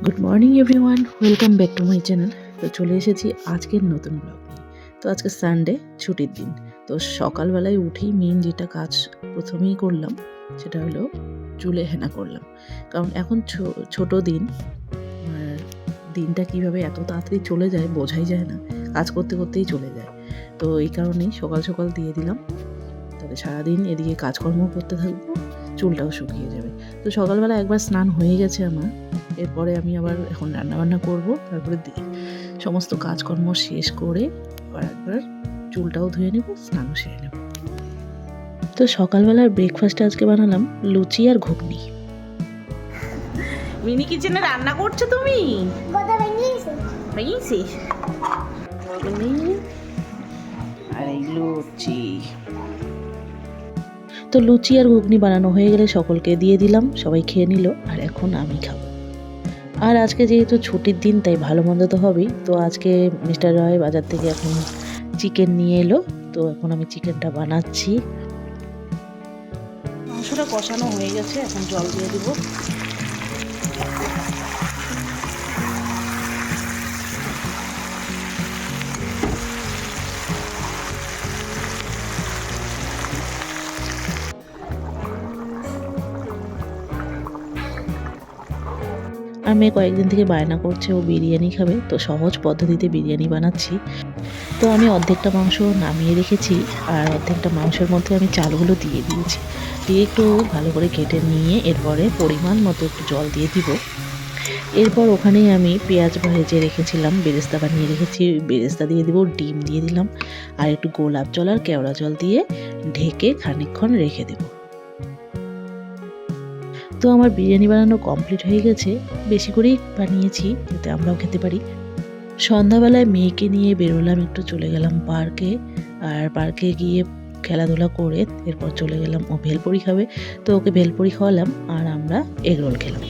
Good morning everyone, welcome back to my channel. তো চলে এসেছি আজকের নতুন ব্লগ নিয়ে। তো আজকে সানডে, ছুটির দিন। তো সকালবেলায় উঠেই মেন যেটা কাজ প্রথমেই করলাম সেটা হলো চুলে হেনা করলাম। কারণ এখন ছোট দিন, আর দিনটা কীভাবে এত তাড়াতাড়ি চলে যায় বোঝাই যায় না, কাজ করতে করতেই চলে যায়। তো এই কারণেই সকাল সকাল দিয়ে দিলাম, তবে সারাদিন এদিকে কাজকর্ম করতে থাকবো, চুলটাও শুকিয়ে যাবে। তো সকালবেলা একবার স্নান হয়ে গেছে আমার, এরপরে আমি আবার এখন রান্নাবান্না করবো, তারপরে সমস্ত কাজকর্ম শেষ করে আবার একবার চুলটাও ধুয়ে নেব, স্নানও সেরে নেব। তো সকালবেলার ব্রেকফাস্টে আজকে বানালাম লুচি আর ঘুগনি। মিনি কিচেনে রান্না করছো তুমি? আর এই লুচি। তো লুচি আর ঘুগনি বানানো হয়ে গেলে সকলকে দিয়ে দিলাম, সবাই খেয়ে নিল, আর এখন আমি খাবো। আর আজকে যেহেতু ছুটির দিন তাই ভালো মন্দ তো হবেই। তো আজকে মিস্টার রয় বাজার থেকে এখন চিকেন নিয়ে এলো, তো এখন আমি চিকেনটা বানাচ্ছি। মাংসটা কষানো হয়ে গেছে, এখন জল দিয়ে দিব। আর মেয়ে কয়েকদিন থেকে বায়না করছে ও বিরিয়ানি খাবে, তো সহজ পদ্ধতিতে বিরিয়ানি বানাচ্ছি। তো আমি অর্ধেকটা মাংস নামিয়ে রেখেছি, আর অর্ধেকটা মাংসের মধ্যে আমি চালগুলো দিয়ে দিয়েছি, দিয়ে একটু ভালো করে কেটে নিয়ে এরপরে পরিমাণ মতো একটু জল দিয়ে দিব। এরপর ওখানেই আমি পেঁয়াজ ভেজে রেখেছিলাম, বেরেস্তা বানিয়ে রেখেছি, বেরেস্তা দিয়ে দিব, ডিম দিয়ে দিলাম, আর একটু গোলাপ জল আর কেওড়া জল দিয়ে ঢেকে খানিকক্ষণ রেখে দেব। তো আমার বিরিয়ানি বানানো কমপ্লিট হয়ে গেছে, বেশি করেই বানিয়েছি যাতে আমরাও খেতে পারি। সন্ধ্যাবেলায় মেয়েকে নিয়ে বেরোলাম, একটু চলে গেলাম পার্কে, আর পার্কে গিয়ে খেলাধুলা করে এরপর চলে গেলাম, ও ভেলপুরি খাবে, তো ওকে ভেলপুরি খাওয়ালাম আর আমরা এগরোল খেলাম।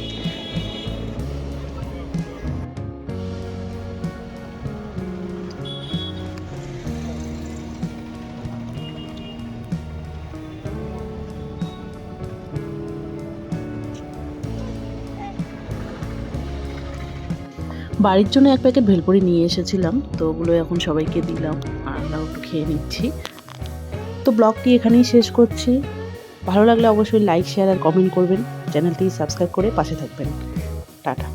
বাড়ির জন্য এক প্যাকেট ভেলপুরি নিয়ে এসেছিলাম, তো ওগুলো এখন সবাইকে দিলাম আর আমরাও একটু খেয়ে নিচ্ছি। তো ব্লগটি এখানেই শেষ করছি। ভালো লাগলে অবশ্যই লাইক, শেয়ার আর কমেন্ট করবেন, চ্যানেলটি সাবস্ক্রাইব করে পাশে থাকবেন। টাটা।